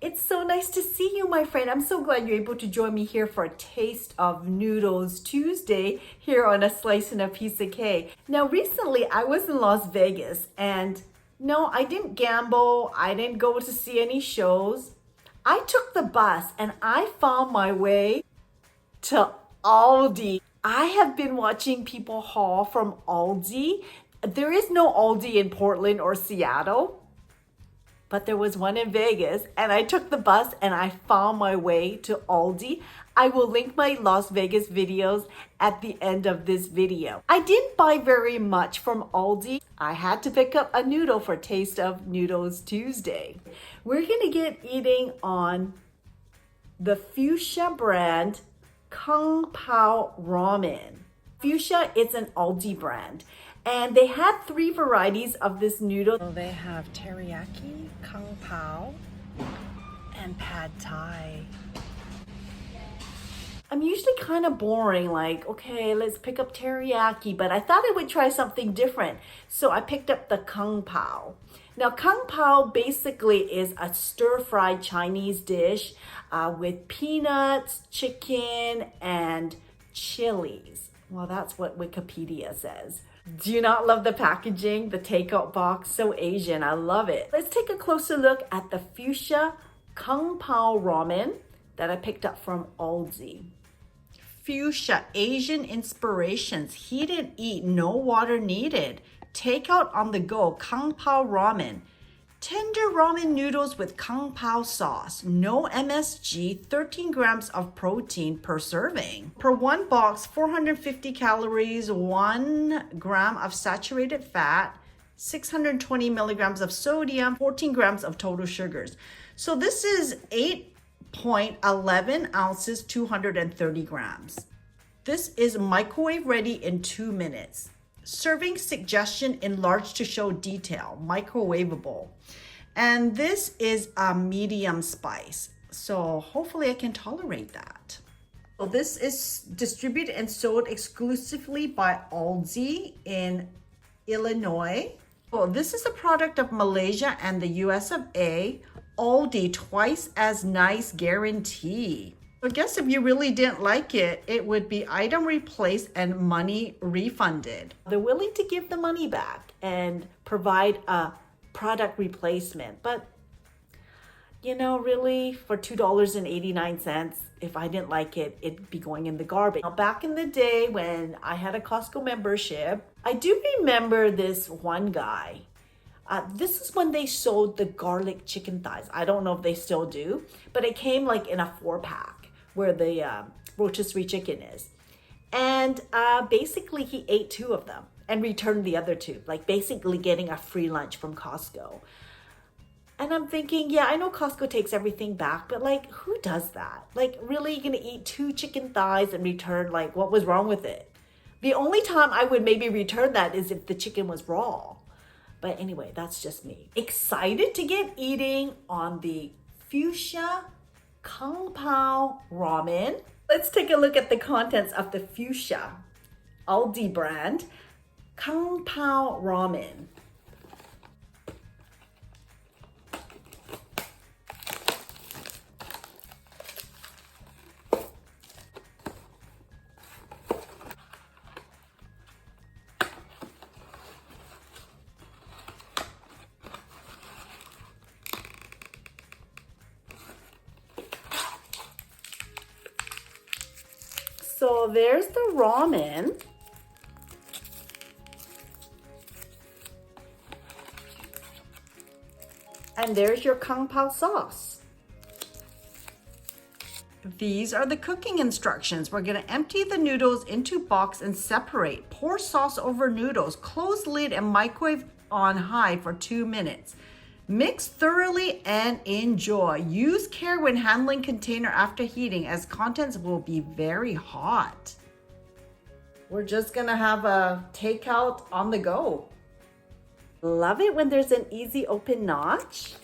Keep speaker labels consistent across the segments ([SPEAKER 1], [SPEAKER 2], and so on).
[SPEAKER 1] It's so nice to see you, my friend. I'm so glad you're able to join me here for a taste of Noodles Tuesday here on A Slice and a Piece of Cake. Now, recently I was in Las Vegas and no, I didn't gamble. I didn't go to see any shows. I took the bus and I found my way to ALDI. I have been watching people haul from ALDI. There is no ALDI in Portland or Seattle, but there was one in Vegas, and I took the bus and I found my way to ALDI. I will link my Las Vegas videos at the end of this video. I didn't buy very much from ALDI. I had to pick up a noodle for Taste of Noodles Tuesday. We're gonna get eating on the FUSIA brand Kung Pao Ramen. FUSIA is an ALDI brand. And they had 3 varieties of this noodle.
[SPEAKER 2] So they have teriyaki, kung pao, and pad thai.
[SPEAKER 1] I'm usually kind of boring, like, okay, let's pick up teriyaki, but I thought I would try something different. So I picked up the kung pao. Now, kung pao basically is a stir-fried Chinese dish with peanuts, chicken, and chilies. Well, that's what Wikipedia says. Do you not love the packaging? The takeout box, so Asian, I love it. Let's take a closer look at the FUSIA Kung Pao Ramen that I picked up from ALDI. FUSIA Asian inspirations, heat and eat, no water needed. Takeout on the go, Kung Pao Ramen. Tender ramen noodles with Kung Pao sauce. No MSG, 13 grams of protein per serving. Per one box, 450 calories, 1 gram of saturated fat, 620 milligrams of sodium, 14 grams of total sugars. So this is 8.11 ounces, 230 grams. This is microwave ready in 2 minutes. Serving suggestion enlarged to show detail, microwavable. And this is a medium spice. So hopefully I can tolerate that. So this is distributed and sold exclusively by ALDI in Illinois. Oh, this is a product of Malaysia and the US of A. ALDI twice as nice guarantee. I guess if you really didn't like it, it would be item replaced and money refunded. They're willing to give the money back and provide a product replacement. But, you know, really, for $2.89, if I didn't like it, it'd be going in the garbage. Now, back in the day when I had a Costco membership, I do remember this one guy. This is when they sold the garlic chicken thighs. I don't know if they still do, but it came like in a 4-pack. Where the rotisserie chicken is. And basically he ate 2 of them and returned the other 2, like basically getting a free lunch from Costco. And I'm thinking, yeah, I know Costco takes everything back, but like, who does that? Like, really, you're gonna eat 2 chicken thighs and return, like, what was wrong with it? The only time I would maybe return that is if the chicken was raw. But anyway, that's just me. Excited to get eating on the FUSIA Kung Pao Ramen. Let's take a look at the contents of the FUSIA ALDI brand Kung Pao Ramen. So there's the ramen. And there's your Kung Pao sauce. These are the cooking instructions. We're gonna empty the noodles into box and separate. Pour sauce over noodles, close lid and microwave on high for 2 minutes. Mix thoroughly and enjoy. Use care when handling container after heating as contents will be very hot. We're just gonna have a takeout on the go. Love it when there's an easy open notch.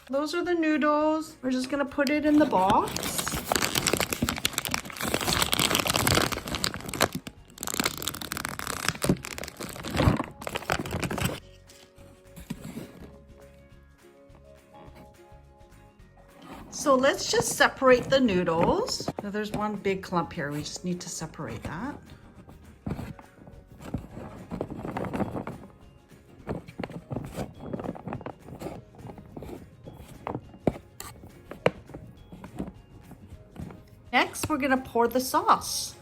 [SPEAKER 1] Those are the noodles. We're just gonna put it in the box. So let's just separate the noodles. Now there's one big clump here. We just need to separate that. Next, we're gonna pour the sauce.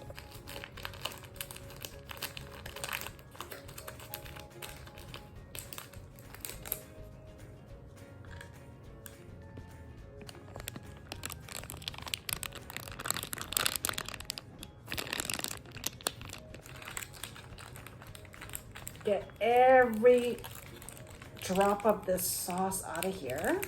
[SPEAKER 1] Get every drop of this sauce out of here.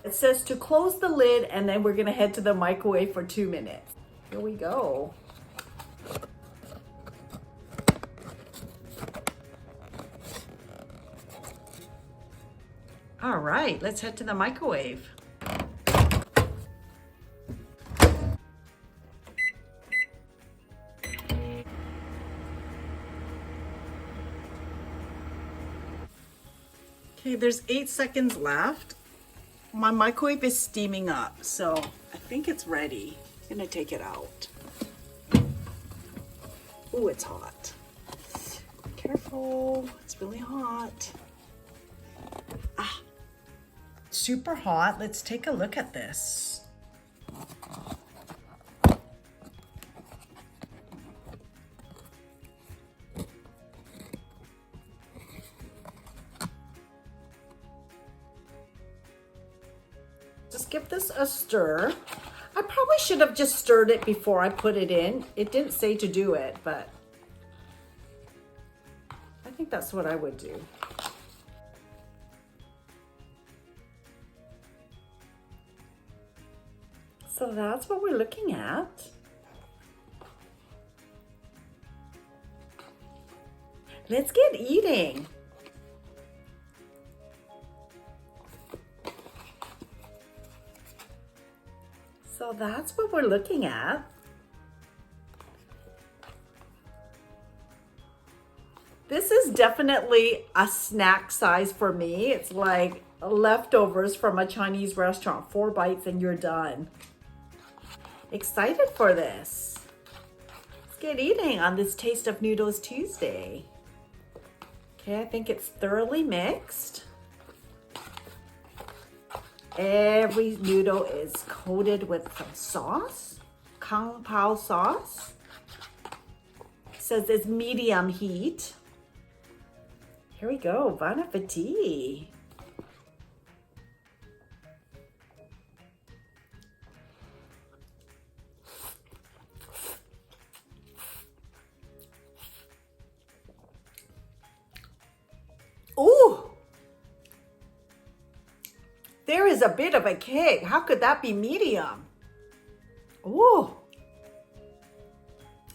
[SPEAKER 1] It says to close the lid and then we're gonna head to the microwave for 2 minutes. Here we go. All right, let's head to the microwave. Okay, there's 8 seconds left. My microwave is steaming up, so I think it's ready. I'm gonna take it out. Ooh, it's hot. Careful, it's really hot. Ah, super hot. Let's take a look at this. Just give this a stir. I probably should have just stirred it before I put it in. It didn't say to do it, but I think that's what I would do. So that's what we're looking at. Let's get eating. So that's what we're looking at. This is definitely a snack size for me. It's like leftovers from a Chinese restaurant. 4 bites and you're done. Excited for this. Let's get eating on this Taste of Noodles Tuesday. Okay, I think it's thoroughly mixed. Every noodle is coated with some sauce, Kung Pao sauce. It says it's medium heat. Here we go, bon appetit. Ooh! There is a bit of a kick. How could that be medium? Ooh.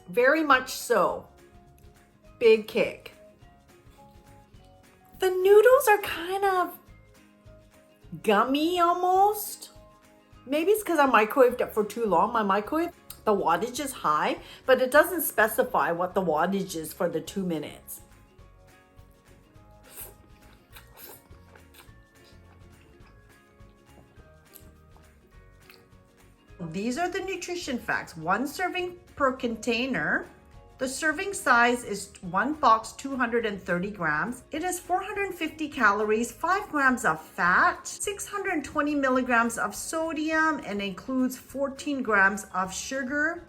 [SPEAKER 1] Very much so. Big kick. The noodles are kind of gummy almost. Maybe it's because I microwaved it for too long. My microwave, the wattage is high, but it doesn't specify what the wattage is for the 2 minutes. These are the nutrition facts. 1 serving per container. The serving size is 1 box, 230 grams. It has 450 calories, 5 grams of fat, 620 milligrams of sodium, and includes 14 grams of sugar.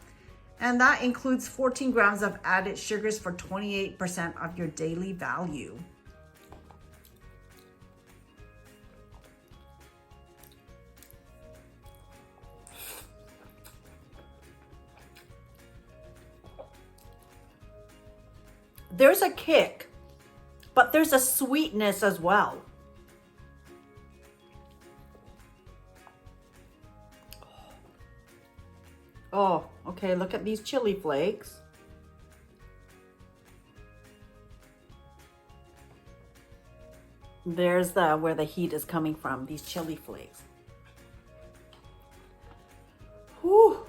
[SPEAKER 1] And that includes 14 grams of added sugars for 28% of your daily value. There's a kick, but there's a sweetness as well. Oh, okay, look at these chili flakes. There's where the heat is coming from, these chili flakes. Whew.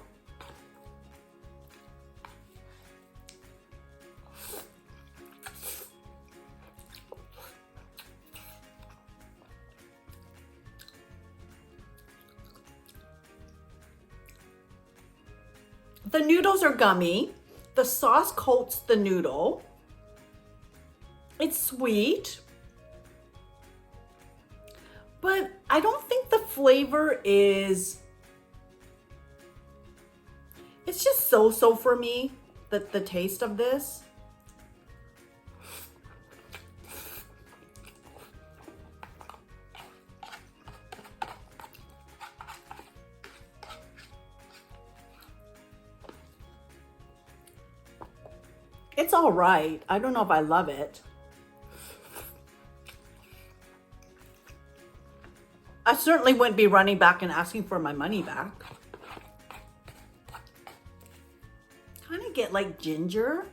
[SPEAKER 1] The noodles are gummy. The sauce coats the noodle. It's sweet. But I don't think the flavor is... It's just so-so for me, the taste of this. It's all right. I don't know if I love it. I certainly wouldn't be running back and asking for my money back. Kind of get like ginger.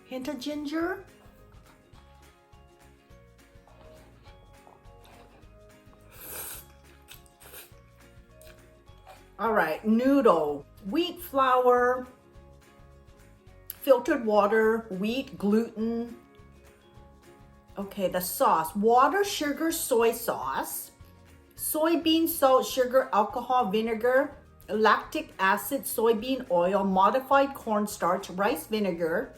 [SPEAKER 1] Hint of ginger. All right, noodle, wheat flour, filtered water, wheat, gluten. Okay, the sauce, water, sugar, soy sauce, soybean, salt, sugar, alcohol, vinegar, lactic acid, soybean oil, modified cornstarch, rice vinegar,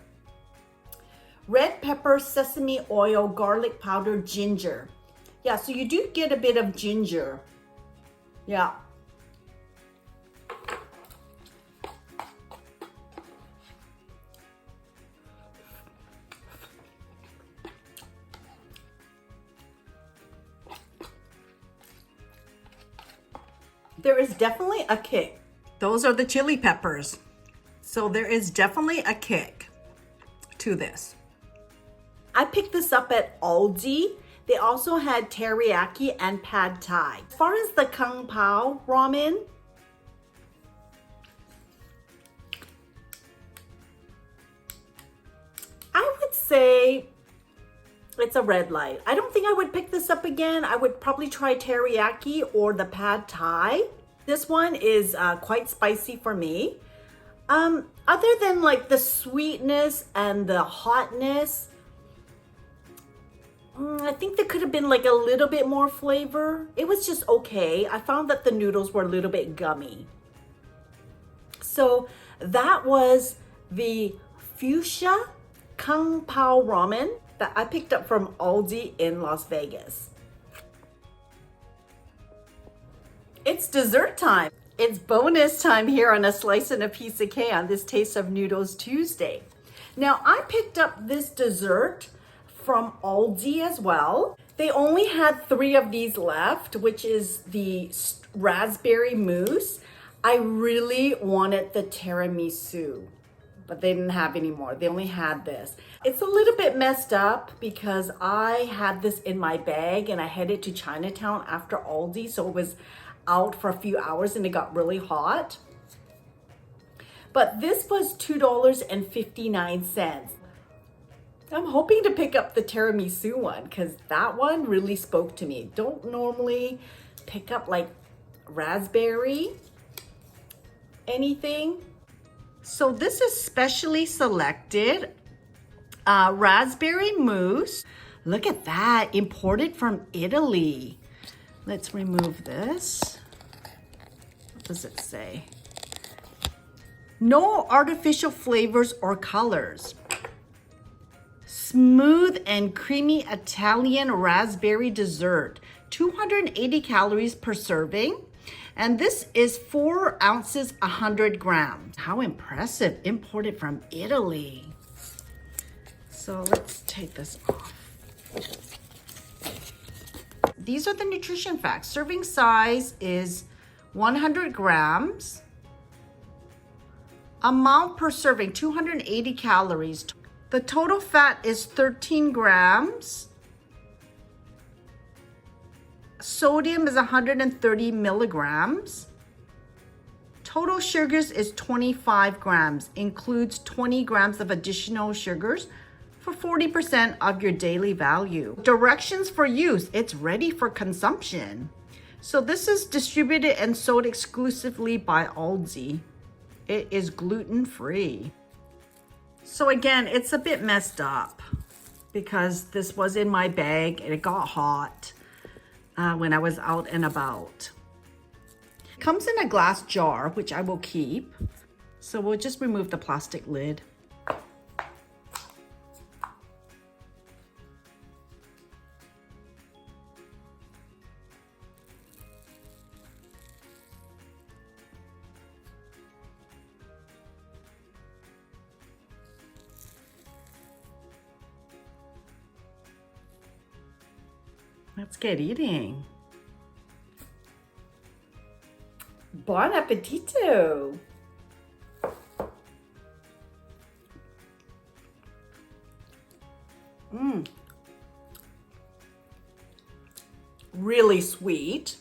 [SPEAKER 1] red pepper, sesame oil, garlic powder, ginger. Yeah, so you do get a bit of ginger. Yeah. There is definitely a kick. Those are the chili peppers. So there is definitely a kick to this. I picked this up at ALDI. They also had teriyaki and pad thai. As far as the kung pao ramen, I would say it's a red light. I don't think I would pick this up again. I would probably try teriyaki or the pad thai. This one is quite spicy for me. Other than like the sweetness and the hotness, I think there could have been like a little bit more flavor. It was just okay. I found that the noodles were a little bit gummy. So that was the FUSIA Kung Pao Ramen that I picked up from ALDI in Las Vegas. It's dessert time. It's bonus time here on A Slice and a Piece of Cake on this Taste of Noodles Tuesday. Now, I picked up this dessert from ALDI as well. They only had 3 of these left, which is the raspberry mousse. I really wanted the tiramisu, but they didn't have any more. They only had this. It's a little bit messed up because I had this in my bag and I headed to Chinatown after ALDI, so it was out for a few hours and it got really hot. But this was $2.59. I'm hoping to pick up the tiramisu one because that one really spoke to me. Don't normally pick up like raspberry, anything. So this is specially selected raspberry mousse. Look at that, imported from Italy. Let's remove this. What does it say? No artificial flavors or colors. Smooth and creamy Italian raspberry dessert. 280 calories per serving. And this is 4 ounces, 100 grams. How impressive, imported from Italy. So let's take this off. These are the nutrition facts. Serving size is 100 grams. Amount per serving, 280 calories. The total fat is 13 grams. Sodium is 130 milligrams. Total sugars is 25 grams. Includes 20 grams of additional sugars for 40% of your daily value. Directions for use, it's ready for consumption. So this is distributed and sold exclusively by ALDI. It is gluten-free. So again, it's a bit messed up because this was in my bag and it got hot when I was out and about. It comes in a glass jar, which I will keep. So we'll just remove the plastic lid. Let's get eating. Buon appetito! Really sweet.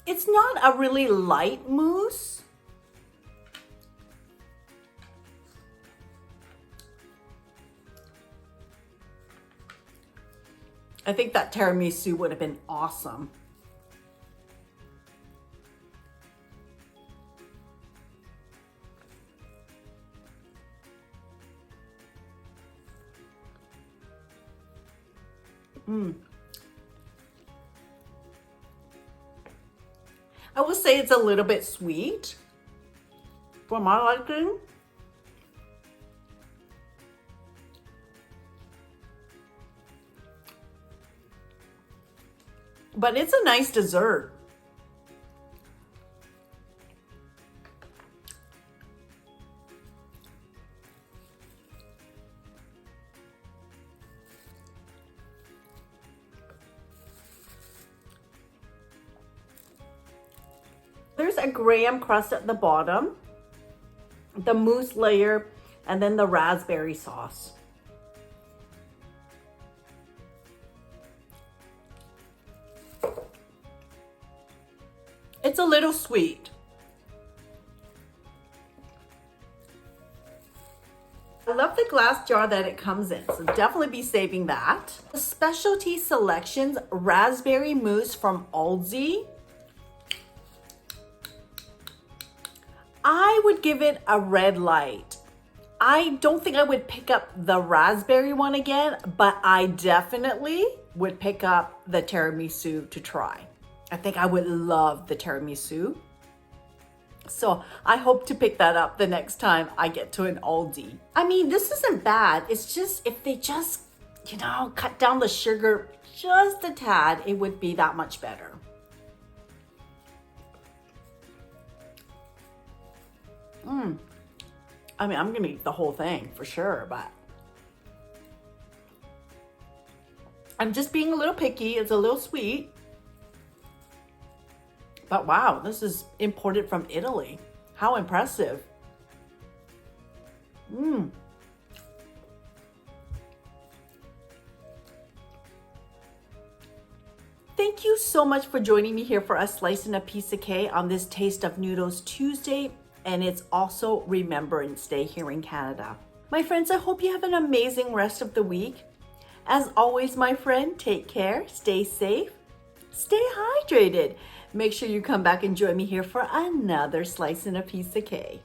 [SPEAKER 1] It's not a really light mousse. I think that tiramisu would have been awesome. I will say it's a little bit sweet for my liking. But it's a nice dessert. There's a graham crust at the bottom, the mousse layer, and then the raspberry sauce. It's a little sweet. I love the glass jar that it comes in, so definitely be saving that. The Specialty Selections Raspberry Mousse from ALDI. I would give it a red light. I don't think I would pick up the raspberry one again, but I definitely would pick up the tiramisu to try. I think I would love the tiramisu. So I hope to pick that up the next time I get to an ALDI. I mean, this isn't bad. It's just if they just, cut down the sugar just a tad, it would be that much better. I mean, I'm gonna eat the whole thing for sure, but I'm just being a little picky. It's a little sweet. But wow, this is imported from Italy. How impressive. Thank you so much for joining me here for a slice and a piece of cake on this Taste of Noodles Tuesday. And it's also Remembrance Day here in Canada. My friends, I hope you have an amazing rest of the week. As always, my friend, take care, stay safe, stay hydrated. Make sure you come back and join me here for another slice and a piece of cake.